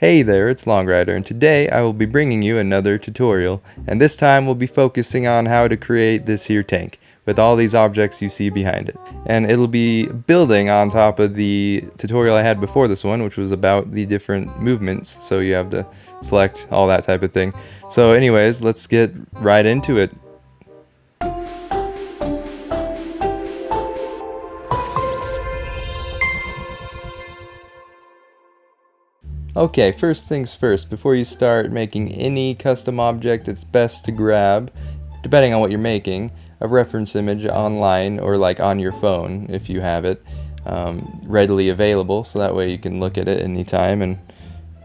Hey there, it's Longridr, and today I will be bringing you another tutorial, and this time we'll be focusing on how to create this here tank with all these objects you see behind it. And it'll be building on top of the tutorial I had before this one, which was about the different movements, so you have to select all that type of thing. So anyways, let's get right into it. Okay, first things first, before you start making any custom object, it's best to grab, depending on what you're making, a reference image online or like on your phone if you have it readily available, so that way you can look at it anytime and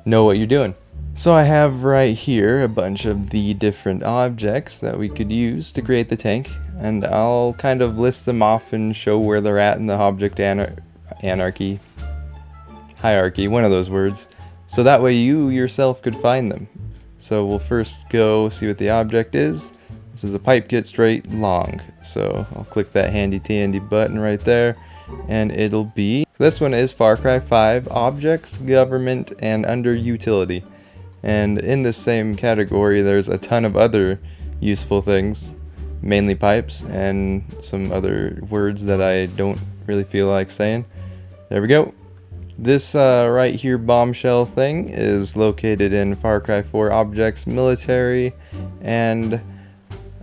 know what you're doing. So I have right here a bunch of the different objects that we could use to create the tank, and I'll kind of list them off and show where they're at in the object hierarchy, one of those words. So that way you yourself could find them. So we'll first go see what the object is. This is a pipe kit straight long. So I'll click that handy dandy button right there and it'll be, so this one is Far Cry 5 Objects, Government, and Under Utility. And in this same category there's a ton of other useful things, mainly pipes and some other words that I don't really feel like saying. There we go. This right here bombshell thing is located in Far Cry 4 Objects, Military, and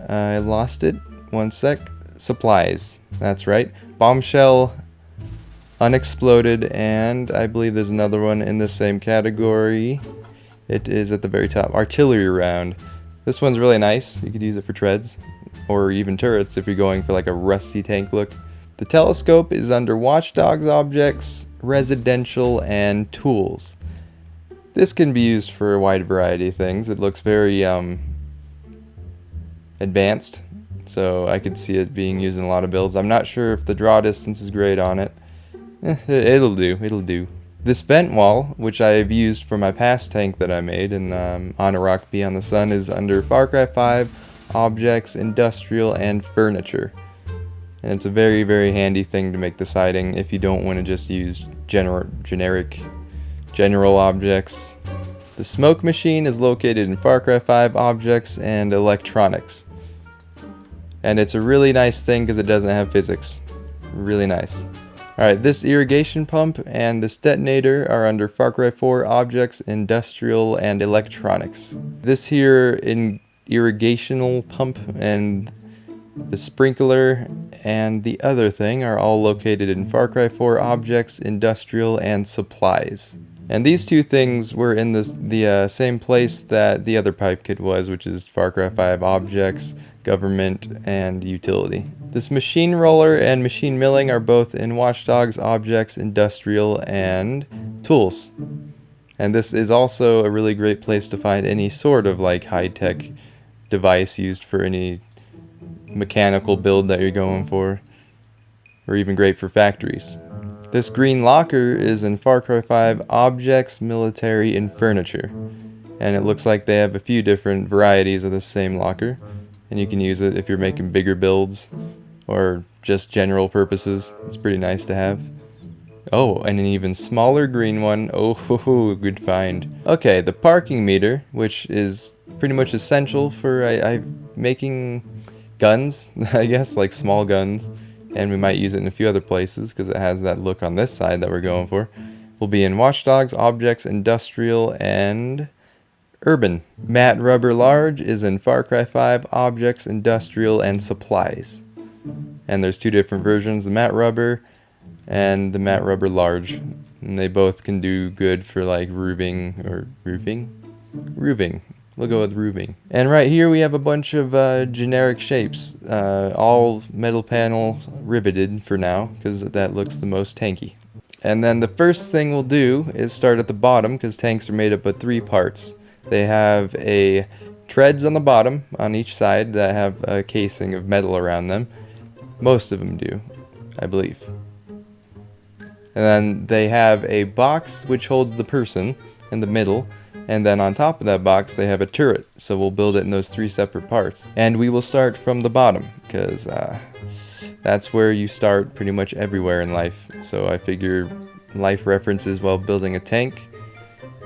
I lost it. One sec. Supplies. That's right. Bombshell, Unexploded, and I believe there's another one in the same category. It is at the very top. Artillery round. This one's really nice. You could use it for treads, or even turrets if you're going for like a rusty tank look. The telescope is under Watchdogs Objects, Residential, and Tools. This can be used for a wide variety of things. It looks very advanced, so I could see it being used in a lot of builds. I'm not sure if the draw distance is great on it. It'll do. This vent wall, which I've used for my past tank that I made in On a Rock Beyond the Sun, is under Far Cry 5 Objects, Industrial, and Furniture. And it's a very, very handy thing to make the siding if you don't want to just use general objects. The smoke machine is located in Far Cry 5 Objects and Electronics. And it's a really nice thing because it doesn't have physics. Really nice. Alright, this irrigation pump and this detonator are under Far Cry 4 Objects, Industrial, and Electronics. This here irrigational pump and the sprinkler and the other thing are all located in Far Cry 4 Objects, Industrial, and Supplies. And these two things were in the same place that the other pipe kit was, which is Far Cry 5 Objects, Government, and Utility. This machine roller and machine milling are both in Watchdogs Objects, Industrial, and Tools. And this is also a really great place to find any sort of like high-tech device used for any mechanical build that you're going for, or even great for factories. This green locker is in Far Cry 5 Objects, Military, and Furniture, and it looks like they have a few different varieties of the same locker, and you can use it if you're making bigger builds or just general purposes. It's pretty nice to have. Oh, and an even smaller green one. Oh, good find. Okay, the parking meter, which is pretty much essential for making guns, I guess, like small guns, and we might use it in a few other places because it has that look on this side that we're going for. Will be in Watchdogs, Objects, Industrial, and Urban. Matte Rubber Large is in Far Cry 5 Objects, Industrial, and Supplies. And there's two different versions, the Matte Rubber and the Matte Rubber Large, and they both can do good for like roofing. We'll go with roofing. And right here we have a bunch of generic shapes, all metal panel riveted for now, because that looks the most tanky. And then the first thing we'll do is start at the bottom, because tanks are made up of 3 parts. They have a treads on the bottom, on each side, that have a casing of metal around them. Most of them do, I believe. And then they have a box which holds the person in the middle. And then on top of that box they have a turret, so we'll build it in those 3 separate parts. And we will start from the bottom, because that's where you start pretty much everywhere in life. So I figure life references while building a tank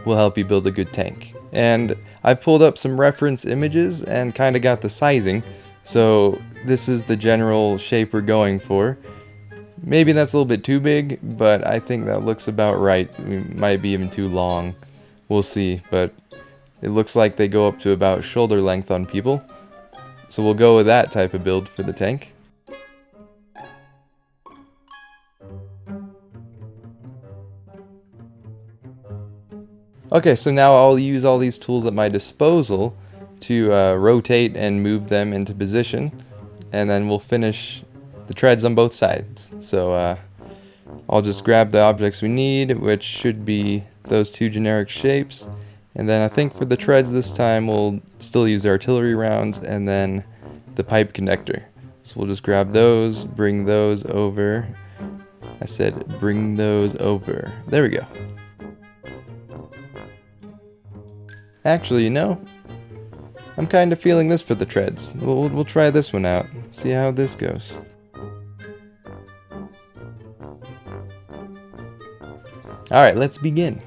will help you build a good tank. And I've pulled up some reference images and kind of got the sizing, so this is the general shape we're going for. Maybe that's a little bit too big, but I think that looks about right. It might be even too long. We'll see, but it looks like they go up to about shoulder length on people. So we'll go with that type of build for the tank. Okay, so now I'll use all these tools at my disposal to rotate and move them into position, and then we'll finish the treads on both sides. So I'll just grab the objects we need, which should be those two generic shapes, and then I think for the treads this time we'll still use the artillery rounds and then the pipe connector. So we'll just grab those, bring those over. I said bring those over. There we go. Actually, you know, I'm kind of feeling this for the treads. We'll try this one out, see how this goes. Alright, let's begin.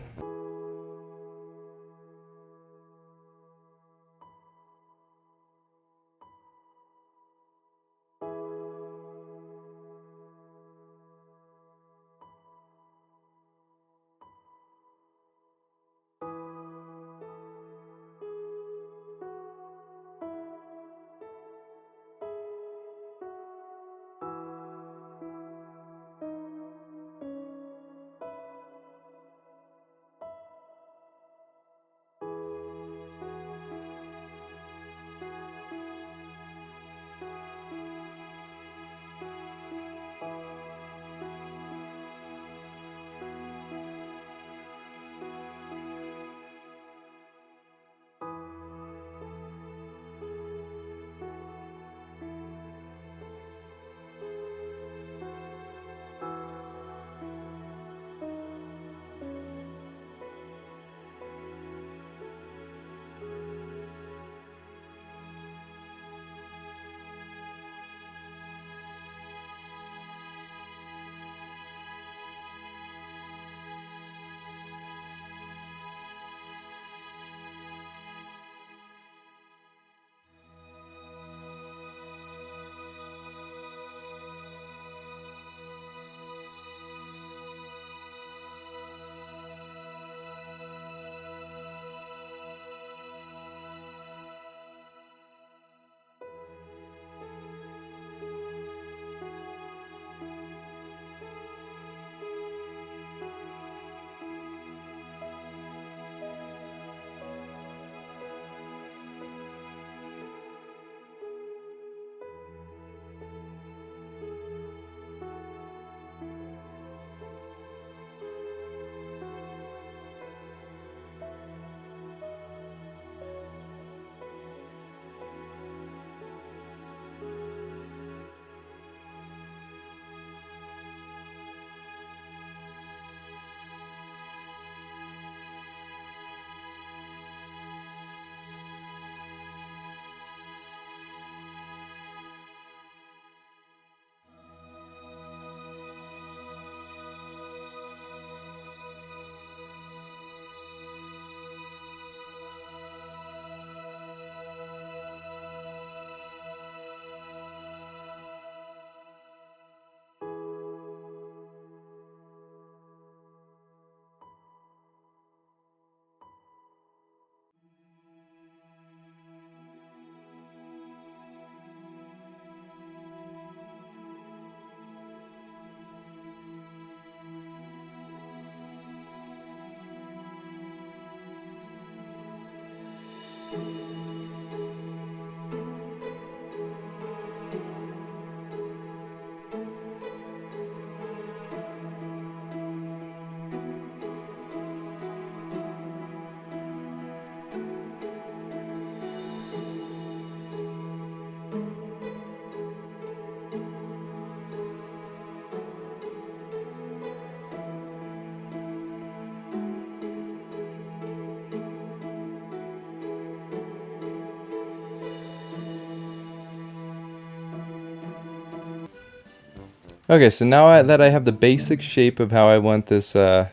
Okay, so now that I have the basic shape of how I want this, here,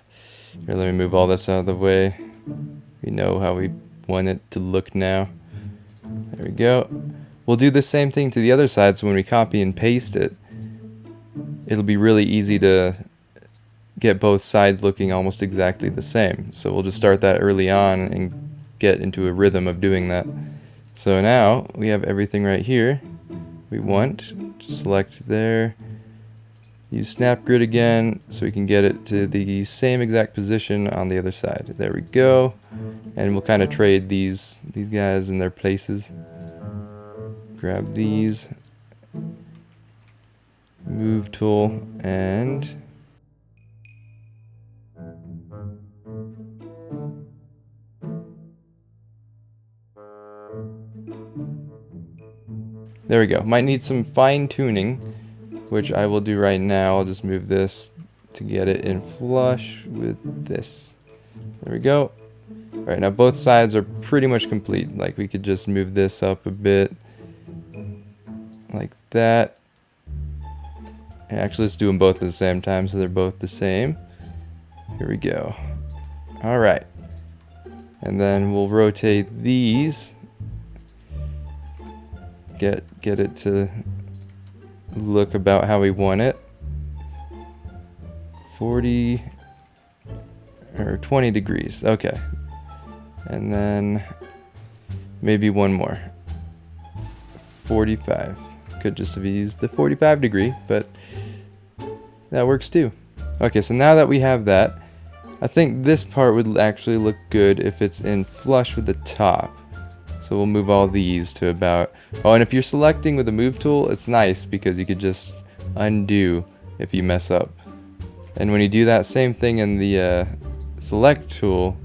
let me move all this out of the way. We know how we want it to look now. There we go. We'll do the same thing to the other side, so when we copy and paste it, it'll be really easy to get both sides looking almost exactly the same. So we'll just start that early on and get into a rhythm of doing that. So now we have everything right here we want. Just select there. Use snap grid again so we can get it to the same exact position on the other side. There we go. And we'll kind of trade these guys in their places. Grab these. Move tool and there we go. Might need some fine tuning, which I will do right now. I'll just move this to get it in flush with this. There we go. Alright, now both sides are pretty much complete. Like, we could just move this up a bit. Like that. And actually, let's do them both at the same time so they're both the same. Here we go. Alright. And then we'll rotate these. Get it to look about how we want it. 40 or 20 degrees. Okay. And then maybe one more. 45. Could just have used the 45 degree, but that works too. Okay, so now that we have that, I think this part would actually look good if it's in flush with the top. So we'll move all these to about... Oh, and if you're selecting with the move tool, it's nice because you could just undo if you mess up. And when you do that same thing in the select tool,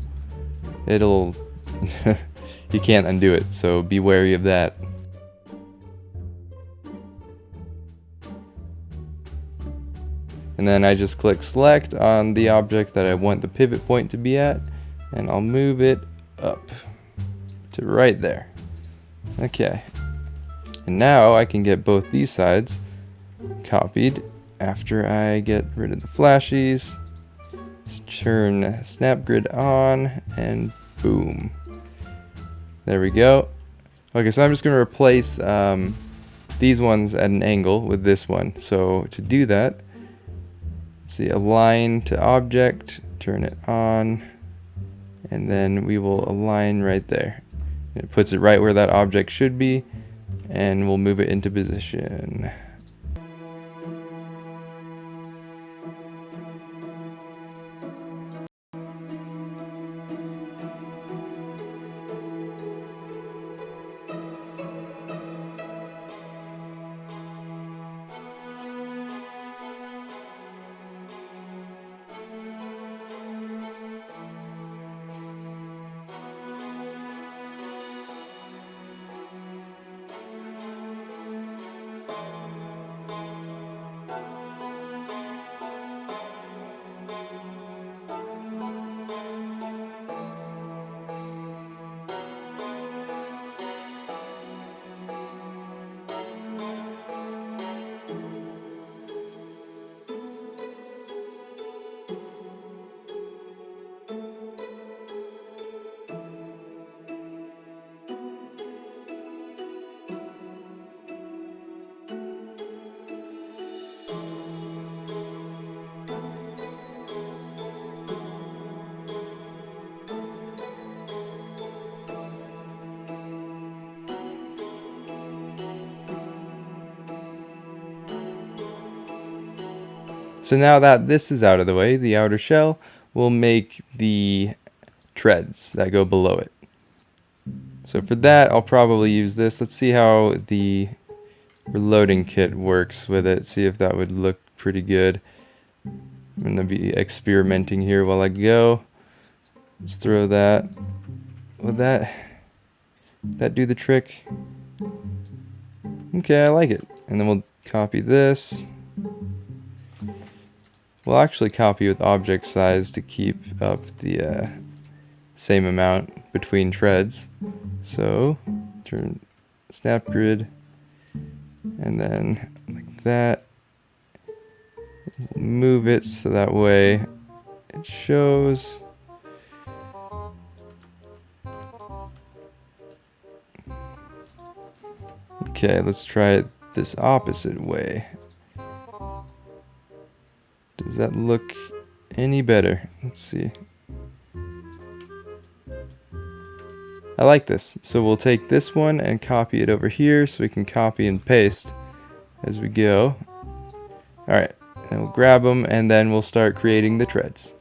it'll... you can't undo it, so be wary of that. And then I just click select on the object that I want the pivot point to be at, and I'll move it up to right there. Okay. And now I can get both these sides copied after I get rid of the flashies. Just turn snap grid on and boom. There we go. Okay, so I'm just going to replace these ones at an angle with this one. So to do that, let's see, align to object, turn it on, and then we will align right there. It puts it right where that object should be, and we'll move it into position. So now that this is out of the way, the outer shell will make the treads that go below it. So for that, I'll probably use this. Let's see how the reloading kit works with it. See if that would look pretty good. I'm going to be experimenting here while I go. Just throw that. Will that do the trick? Okay, I like it. And then we'll copy this. We'll actually copy with object size to keep up the same amount between treads. So turn snap grid, and then like that. We'll move it so that way it shows. Okay, let's try it this opposite way. Does that look any better? Let's see. I like this. So we'll take this one and copy it over here so we can copy and paste as we go. Alright, and we'll grab them and then we'll start creating the treads.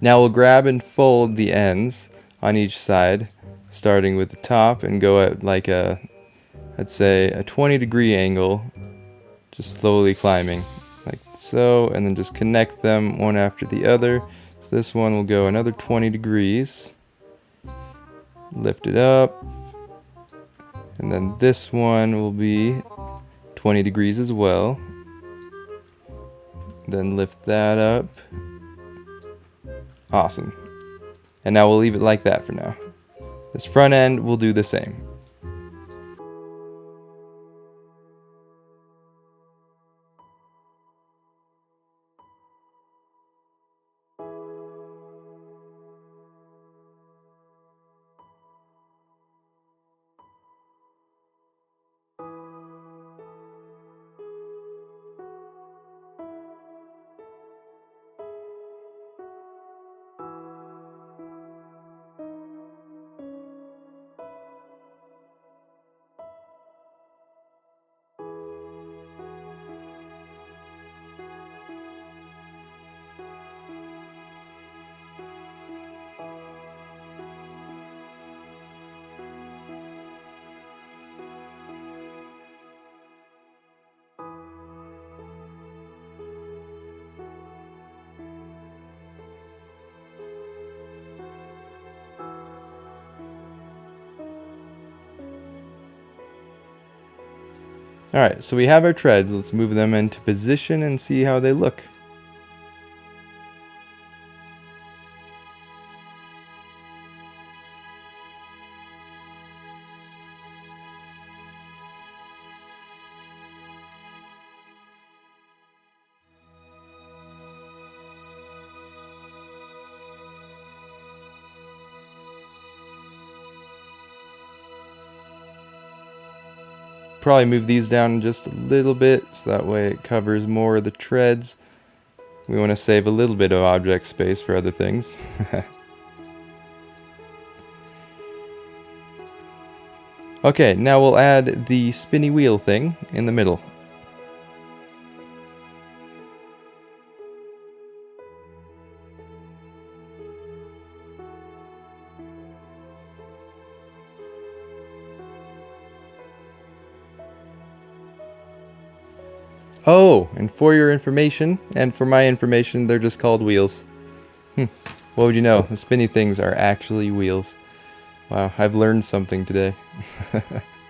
Now we'll grab and fold the ends on each side, starting with the top, and go at like a, let's say, a 20-degree angle, just slowly climbing, like so, and then just connect them one after the other. So this one will go another 20 degrees, lift it up, and then this one will be 20 degrees as well. Then lift that up. Awesome. And now we'll leave it like that for now. This front end will do the same. Alright, so we have our treads. Let's move them into position and see how they look. Probably move these down just a little bit so that way it covers more of the treads. We want to save a little bit of object space for other things. Okay, now we'll add the spinny wheel thing in the middle. Oh, and for your information, and for my information, they're just called wheels. What would you know? The spinny things are actually wheels. Wow, I've learned something today.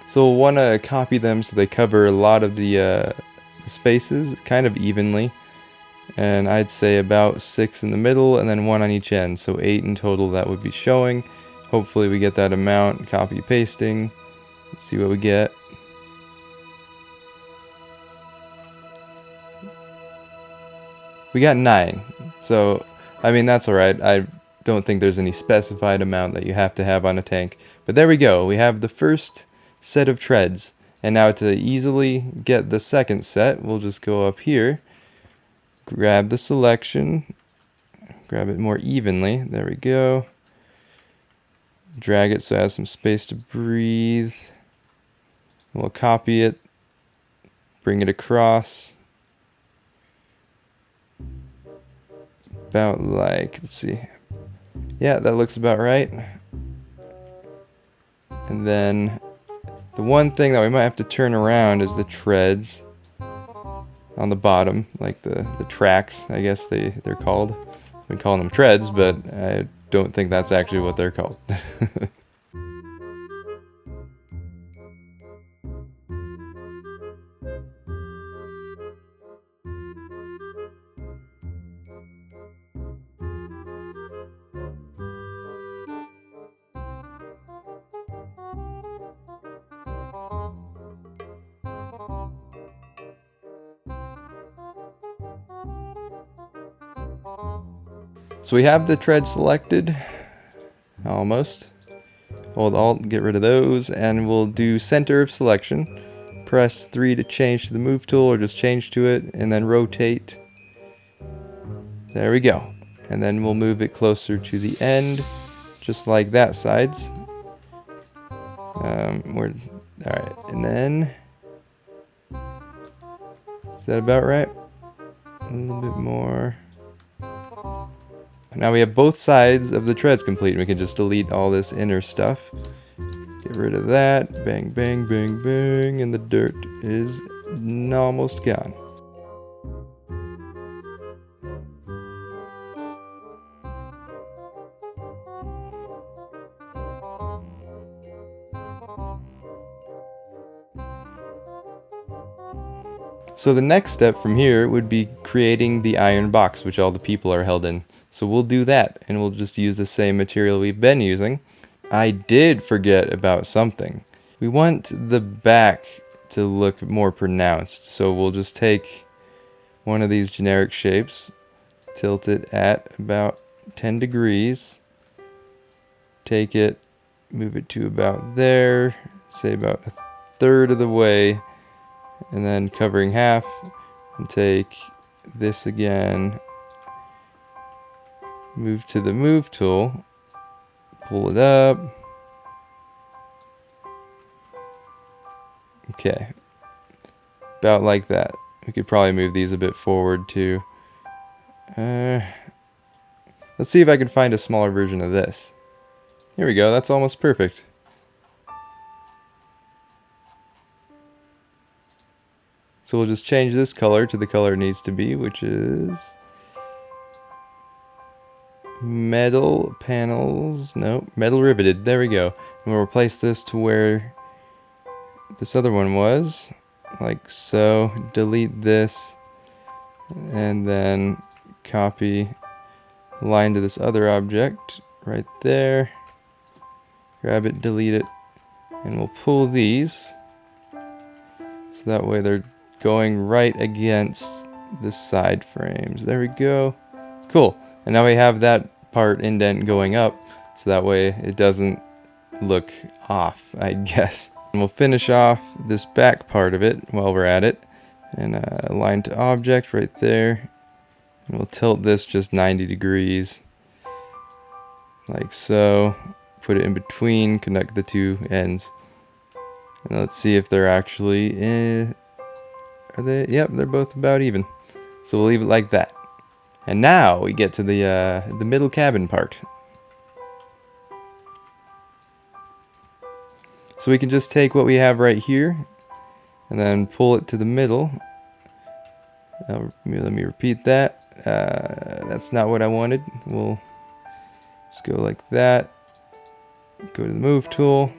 So we'll want to copy them so they cover a lot of the spaces, kind of evenly. And I'd say about 6 in the middle, and then 1 on each end. So 8 in total that would be showing. Hopefully we get that amount. Copy pasting. Let's see what we get. We got 9, so I mean that's alright. I don't think there's any specified amount that you have to have on a tank. But there we go, we have the first set of treads. And now to easily get the second set, we'll just go up here, grab the selection, grab it more evenly, there we go. Drag it so it has some space to breathe. We'll copy it, bring it across. About like, let's see. Yeah, that looks about right. And then the one thing that we might have to turn around is the treads on the bottom, like the tracks, I guess they're called. We call them treads, but I don't think that's actually what they're called. So we have the tread selected, almost. Hold Alt, get rid of those, and we'll do center of selection. Press 3 to change to the move tool, or just change to it, and then rotate. There we go. And then we'll move it closer to the end, just like that side's. Alright, and then... Is that about right? A little bit more. Now we have both sides of the treads complete. We can just delete all this inner stuff. Get rid of that. Bang, bang, bang, bang. And the dirt is almost gone. So the next step from here would be creating the iron box, which all the people are held in. So we'll do that, and we'll just use the same material we've been using. I did forget about something. We want the back to look more pronounced, so we'll just take one of these generic shapes, tilt it at about 10 degrees, take it, move it to about there, say about a third of the way, and then covering half, and take this again, move to the move tool, pull it up. Okay, about like that. We could probably move these a bit forward too. Let's see if I can find a smaller version of this. Here we go, that's almost perfect. So we'll just change this color to the color it needs to be, which is metal panels. No, metal riveted. There we go. And we'll replace this to where this other one was, like so. Delete this, and then copy the line to this other object right there. Grab it, delete it, and we'll pull these so that way they're going right against the side frames. There we go. Cool. And now we have that part indent going up, so that way it doesn't look off, I guess. And we'll finish off this back part of it while we're at it. And align to object right there. And we'll tilt this just 90 degrees. Like so. Put it in between, connect the two ends. And let's see if they're actually are they? Yep, they're both about even. So we'll leave it like that. And now we get to the middle cabin part. So we can just take what we have right here and then pull it to the middle. Let me repeat that. That's not what I wanted. We'll just go like that. Go to the move tool.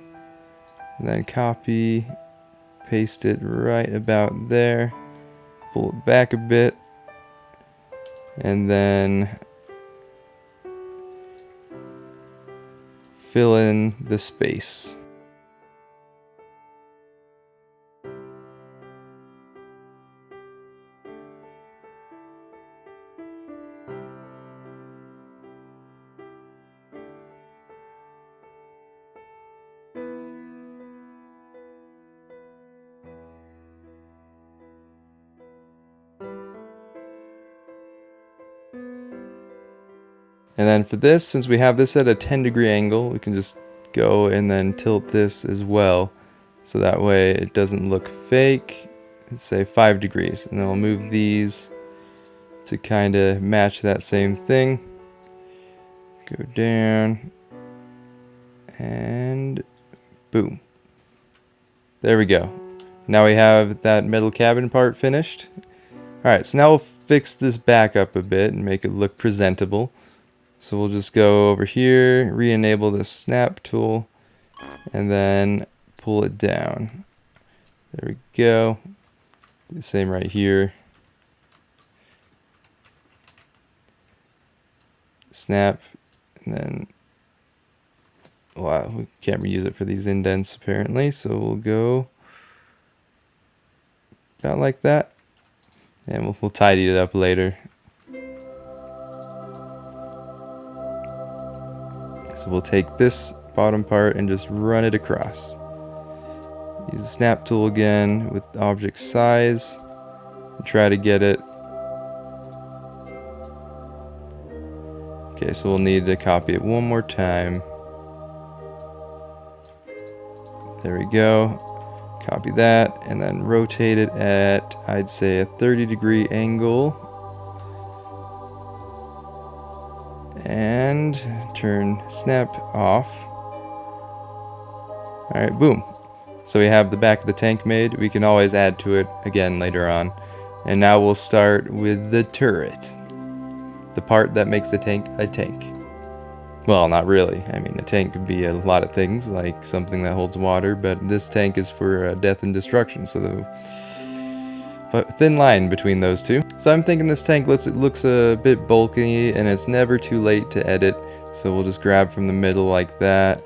And then copy, paste it right about there. Pull it back a bit. And then fill in the space. And then for this, since we have this at a 10-degree angle, we can just go and then tilt this as well, so that way it doesn't look fake. Say 5 degrees, and then we'll move these to kind of match that same thing. Go down, and boom. There we go. Now we have that metal cabin part finished. Alright, so now we'll fix this back up a bit and make it look presentable. So we'll just go over here, re-enable the snap tool, and then pull it down. There we go. The same right here. Snap, and then, wow, we can't reuse it for these indents apparently, so we'll go about like that, and we'll tidy it up later. So we'll take this bottom part and just run it across. Use the snap tool again with object size and try to get it. Okay, so we'll need to copy it one more time. There we go. Copy that and then rotate it at, I'd say, a 30-degree angle. And turn snap off. Alright, boom. So we have the back of the tank made. We can always add to it again later on. And now we'll start with the turret. The part that makes the tank a tank. Well, not really. I mean, a tank could be a lot of things, like something that holds water, but this tank is for death and destruction, so the thin line between those two. So I'm thinking this tank looks a bit bulky, and it's never too late to edit, so we'll just grab from the middle like that,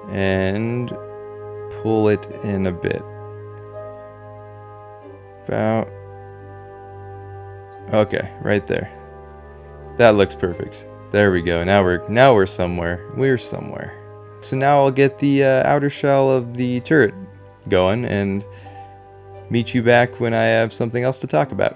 and pull it in a bit. About... okay, right there. That looks perfect. There we go. Now we're somewhere. We're somewhere. So now I'll get the outer shell of the turret going and meet you back when I have something else to talk about.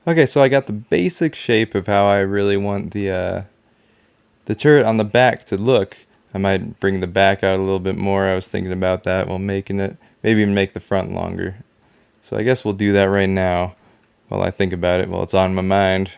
Okay, so I got the basic shape of how I really want the turret on the back to look. I might bring the back out a little bit more. I was thinking about that while making it. Maybe even make the front longer. So I guess we'll do that right now while I think about it, while it's on my mind.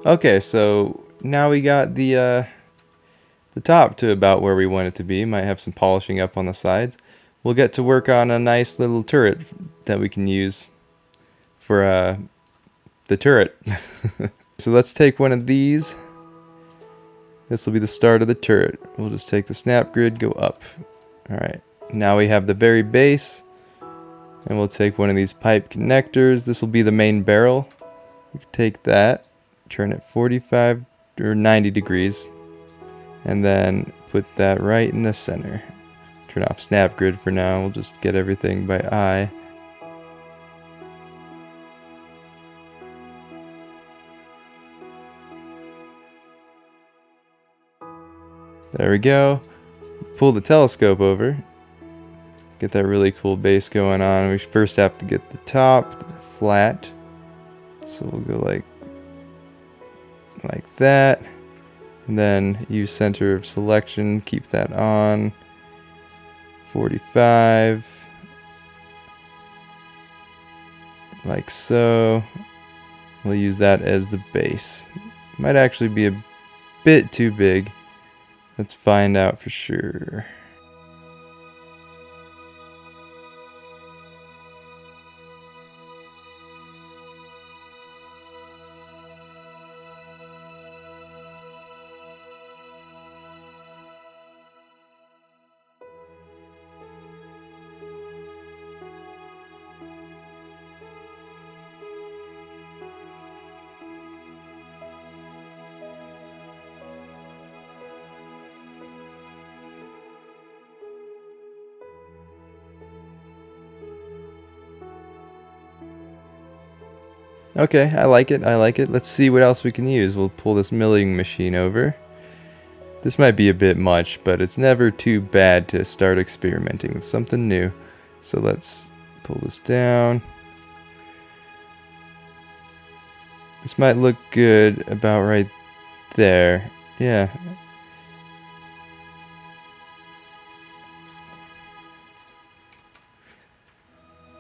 Okay, so now we got the top to about where we want it to be. Might have some polishing up on the sides. We'll get to work on a nice little turret that we can use for the turret. So let's take one of these. This will be the start of the turret. We'll just take the snap grid, go up. Alright, now we have the very base. And we'll take one of these pipe connectors. This will be the main barrel. We can take that, turn it 45 or 90 degrees. And then put that right in the center. Turn off snap grid for now. We'll just get everything by eye. There we go. Pull the telescope over. Get that really cool base going on. We first have to get the top flat. So we'll go like that. And then use center of selection. Keep that on. 45. Like so. We'll use that as the base. Might actually be a bit too big. Let's find out for sure. Okay, I like it, I like it. Let's see what else we can use. We'll pull this milling machine over. This might be a bit much, but it's never too bad to start experimenting with something new. So let's pull this down. This might look good about right there. Yeah.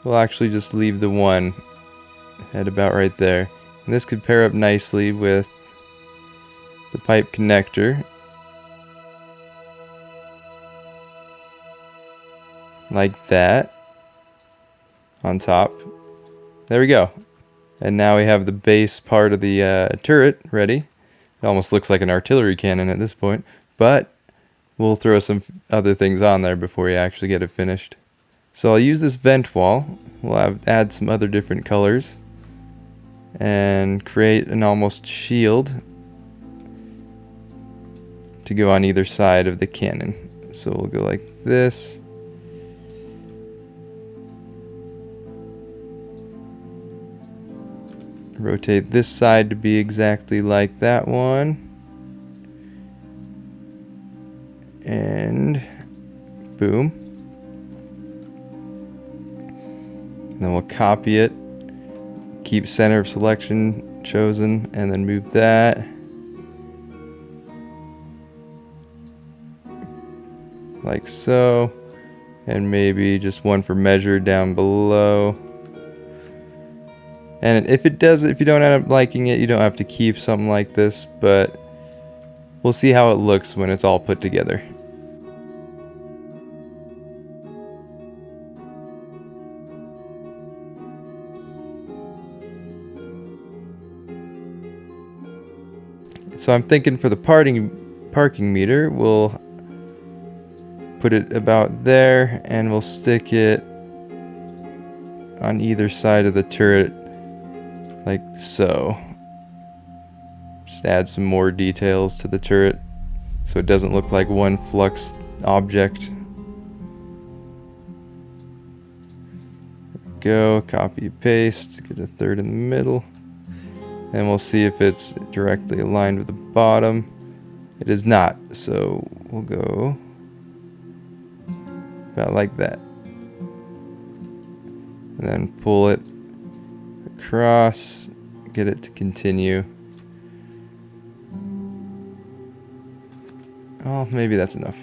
We'll actually just leave the one at about right there. And this could pair up nicely with the pipe connector. Like that. On top. There we go. And now we have the base part of the turret ready. It almost looks like an artillery cannon at this point, but we'll throw some other things on there before we actually get it finished. So I'll use this vent wall. We'll add some other different colors and create an almost shield to go on either side of the cannon. So we'll go like this. Rotate this side to be exactly like that one. And boom. And then we'll copy it. Keep center of selection chosen and then move that. Like so. And maybe just one for measure down below. And if you don't end up liking it, you don't have to keep something like this, but we'll see how it looks when it's all put together. So I'm thinking for the parking meter, we'll put it about there, and we'll stick it on either side of the turret, like so. Just add some more details to the turret so it doesn't look like one flux object. There we go, copy paste, get a third in the middle. And we'll see if it's directly aligned with the bottom. It is not, so we'll go about like that. And then pull it across, get it to continue. Oh, maybe that's enough.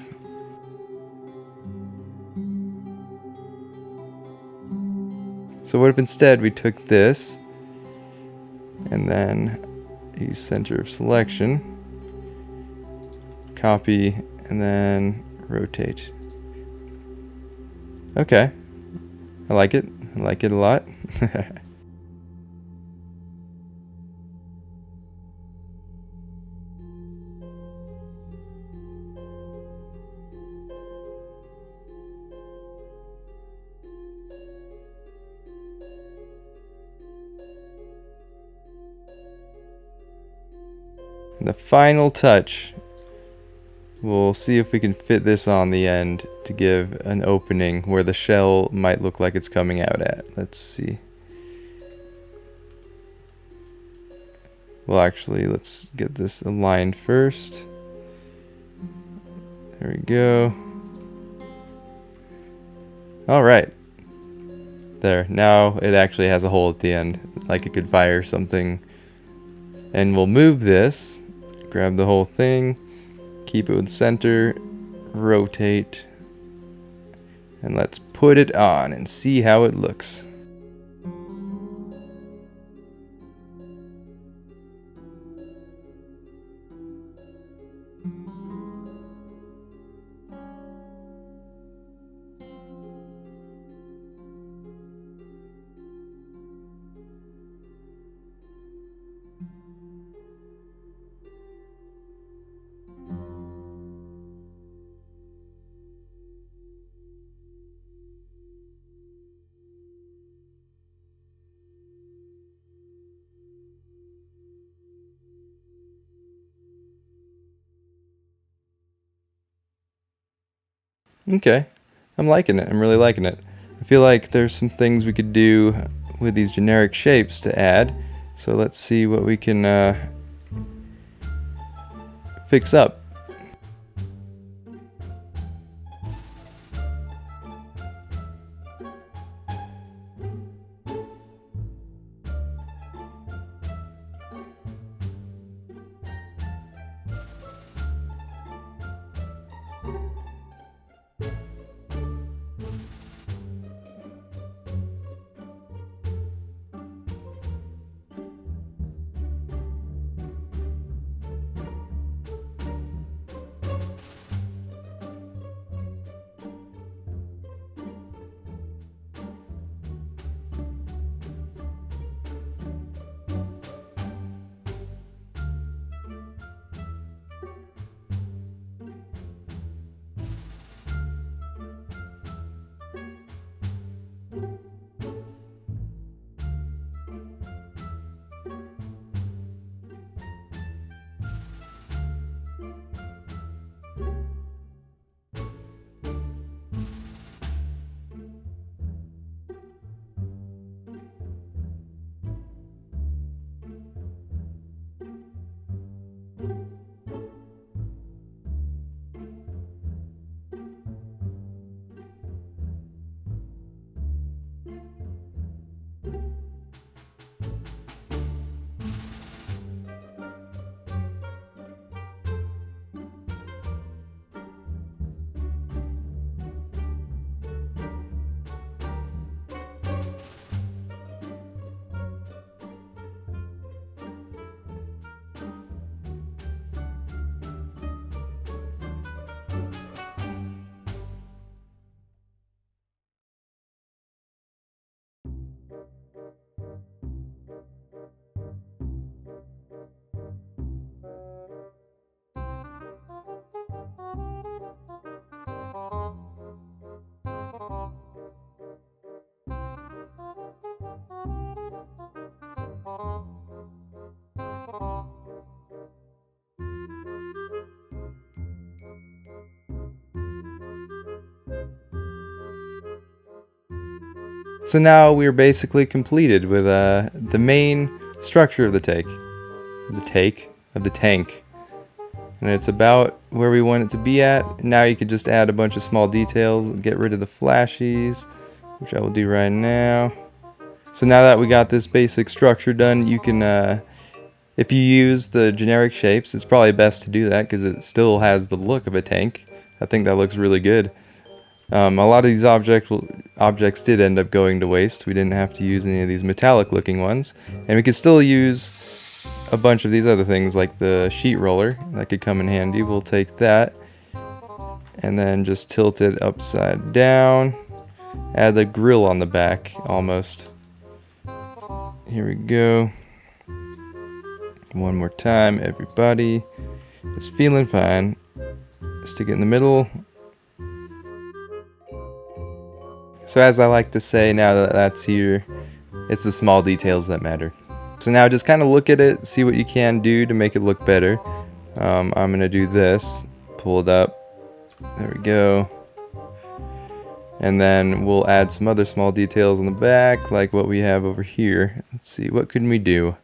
So what if instead we took this and then use center of selection, copy, and then rotate. Okay, I like it. I like it a lot. And the final touch, we'll see if we can fit this on the end to give an opening where the shell might look like it's coming out at. Let's see. Well, actually, let's get this aligned first. There we go. All right. There, now it actually has a hole at the end, like it could fire something. And we'll move this, grab the whole thing, keep it with center, rotate, and let's put it on and see how it looks. Okay, I'm liking it. I'm really liking it. I feel like there's some things we could do with these generic shapes to add. So let's see what we can fix up. So now we're basically completed with the main structure of the tank. The tank. And it's about where we want it to be at. Now you can just add a bunch of small details, get rid of the flashies, which I will do right now. So now that we got this basic structure done, you can, if you use the generic shapes, it's probably best to do that because it still has the look of a tank. I think that looks really good. A lot of these objects did end up going to waste. We didn't have to use any of these metallic looking ones. And we could still use a bunch of these other things like the sheet roller. That could come in handy. We'll take that and then just tilt it upside down. Add the grill on the back almost. Here we go. One more time, everybody. It's feeling fine. Stick it in the middle. So as I like to say, now that that's here, it's the small details that matter. So now just kind of look at it, see what you can do to make it look better. I'm going to do this. Pull it up. There we go. And then we'll add some other small details on the back, like what we have over here. Let's see, what can we do?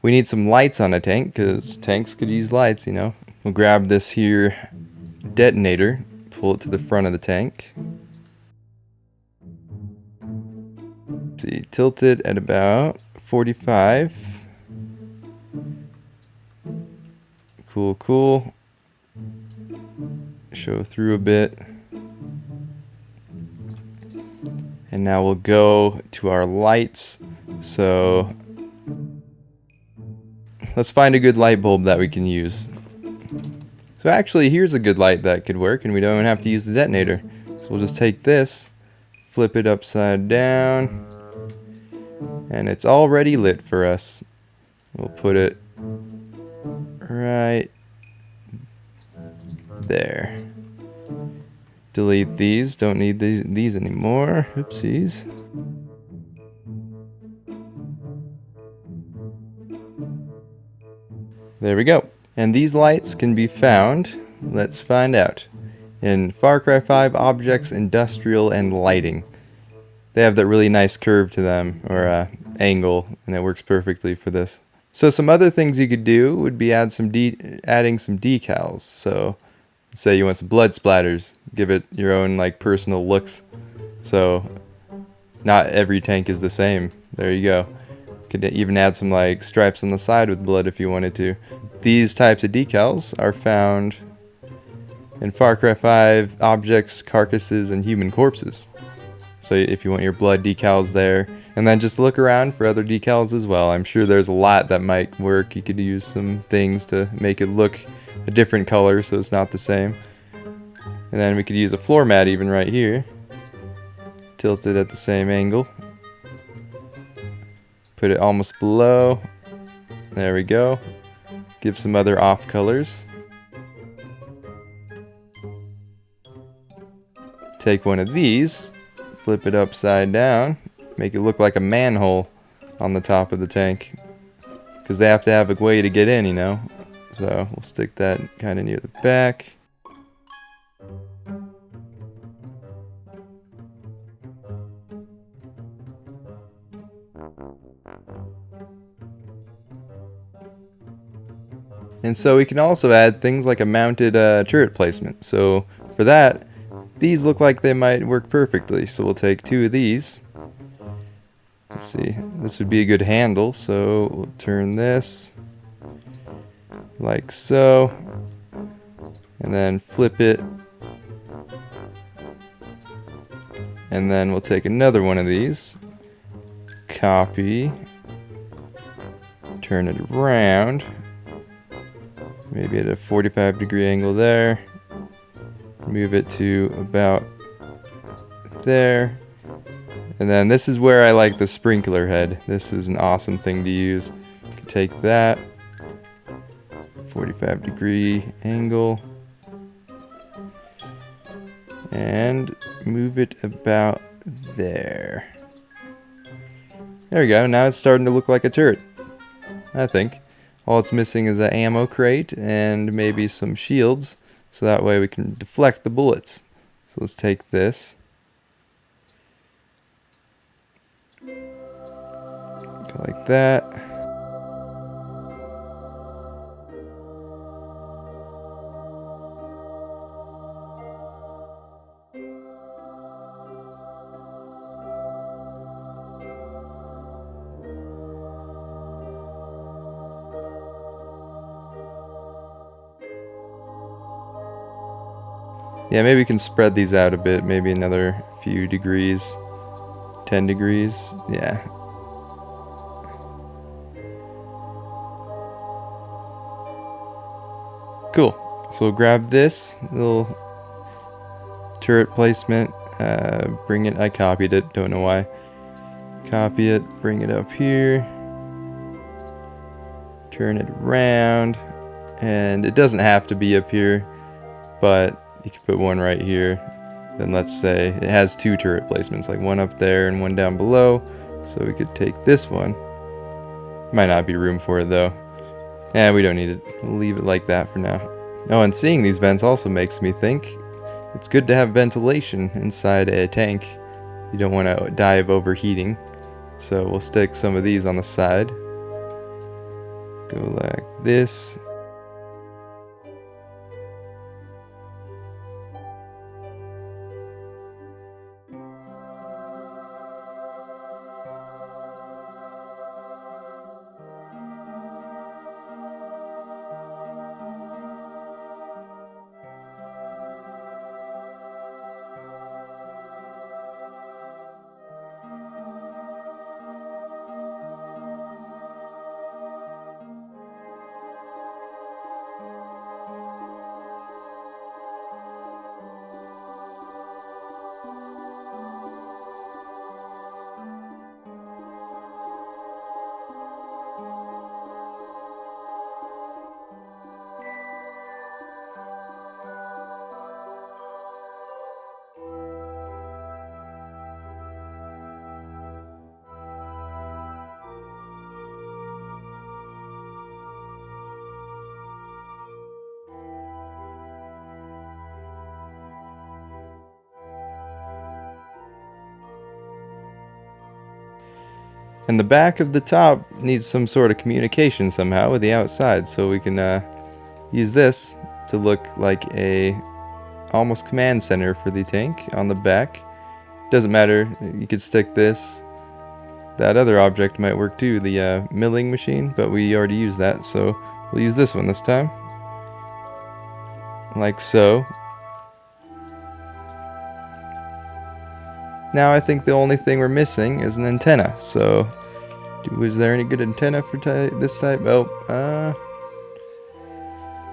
We need some lights on a tank, because tanks could use lights, you know. We'll grab this here detonator, pull it to the front of the tank. Let's see, tilt it at about 45. Cool, cool. Show through a bit. And now we'll go to our lights. So let's find a good light bulb that we can use. So actually, here's a good light that could work, and we don't even have to use the detonator. So we'll just take this, flip it upside down, and it's already lit for us. We'll put it right there. Delete these, don't need these anymore. Oopsies. There we go. And these lights can be found, let's find out, in Far Cry 5 Objects, Industrial, and Lighting. They have that really nice curve to them, or angle, and it works perfectly for this. So some other things you could do would be adding some decals. So say you want some blood splatters, give it your own like personal looks. So not every tank is the same. There you go. Could even add some like stripes on the side with blood if you wanted to. These types of decals are found in Far Cry 5 Objects, Carcasses, and Human Corpses. So if you want your blood decals there, and then just look around for other decals as well. I'm sure there's a lot that might work. You could use some things to make it look a different color so it's not the same. And then we could use a floor mat even right here. Tilt it at the same angle. Put it almost below. There we go. Give some other off colors. Take one of these, flip it upside down, make it look like a manhole on the top of the tank. Because they have to have a way to get in, you know. So we'll stick that kind of near the back. And so we can also add things like a mounted turret placement. So for that, these look like they might work perfectly. So we'll take two of these. Let's see, this would be a good handle. So we'll turn this like so, and then flip it, and then we'll take another one of these, copy, turn it around, maybe at a 45-degree angle there, move it to about there, and then this is where I like the sprinkler head. This is an awesome thing to use. You can take that, 45-degree angle, and move it about there. There we go. Now it's starting to look like a turret, I think. All it's missing is an ammo crate and maybe some shields, so that way we can deflect the bullets. So let's take this, like that. Yeah, maybe we can spread these out a bit, maybe another few degrees, 10 degrees, yeah. Cool, so we'll grab this little turret placement, bring it, I copied it, don't know why. Copy it, bring it up here, turn it around, and it doesn't have to be up here, but you can put one right here. Then let's say it has two turret placements, like one up there and one down below. So we could take this one. Might not be room for it though. We don't need it. We'll leave it like that for now. Oh, and seeing these vents also makes me think it's good to have ventilation inside a tank. You don't want to die of overheating. So we'll stick some of these on the side. Go like this. And the back of the top needs some sort of communication somehow with the outside, so we can use this to look like a almost command center for the tank on the back. Doesn't matter, you could stick this. That other object might work too, the milling machine, but we already used that, so we'll use this one this time. Like so. Now I think the only thing we're missing is an antenna. So, was there any good antenna for this type? Oh,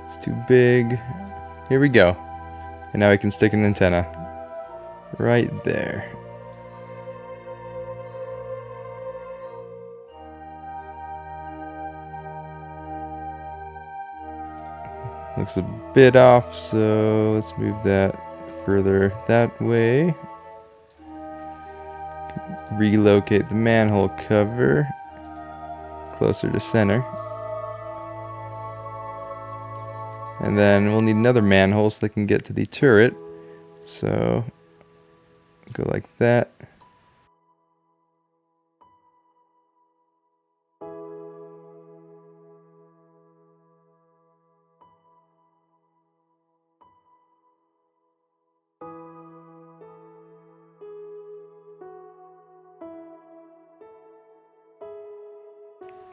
it's too big. Here we go. And now I can stick an antenna right there. Looks a bit off, so let's move that further that way. Relocate the manhole cover closer to center. And then we'll need another manhole so they can get to the turret. So go like that.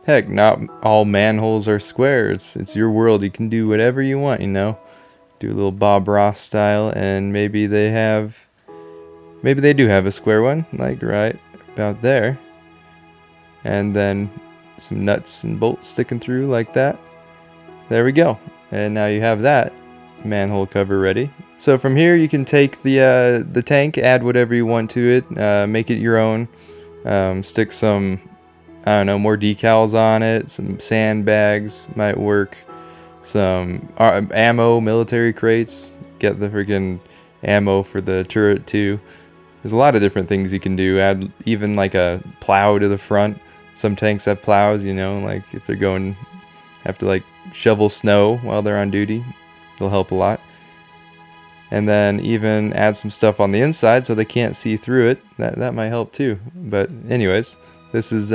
Heck, not all manholes are squares. It's your world. You can do whatever you want, you know. Do a little Bob Ross style, and maybe they do have a square one, like right about there. And then some nuts and bolts sticking through like that. There we go. And now you have that manhole cover ready. So from here you can take the tank, add whatever you want to it, make it your own. Stick some, I don't know, more decals on it, some sandbags might work, some ammo, military crates, get the freaking ammo for the turret too. There's a lot of different things you can do, add even like a plow to the front. Some tanks have plows, you know, like if they're have to like shovel snow while they're on duty, it'll help a lot. And then even add some stuff on the inside so they can't see through it, that might help too. But anyways, this is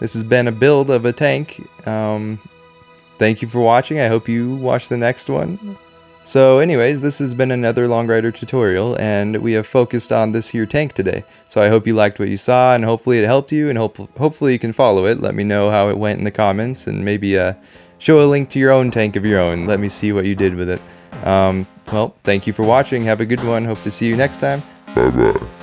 This has been a build of a tank. Thank you for watching. I hope you watch the next one. So anyways, this has been another Longridr tutorial, and we have focused on this here tank today. So I hope you liked what you saw, and hopefully it helped you, and hopefully you can follow it. Let me know how it went in the comments, and maybe show a link to your own tank of your own. Let me see what you did with it. Well, thank you for watching. Have a good one. Hope to see you next time. Bye-bye.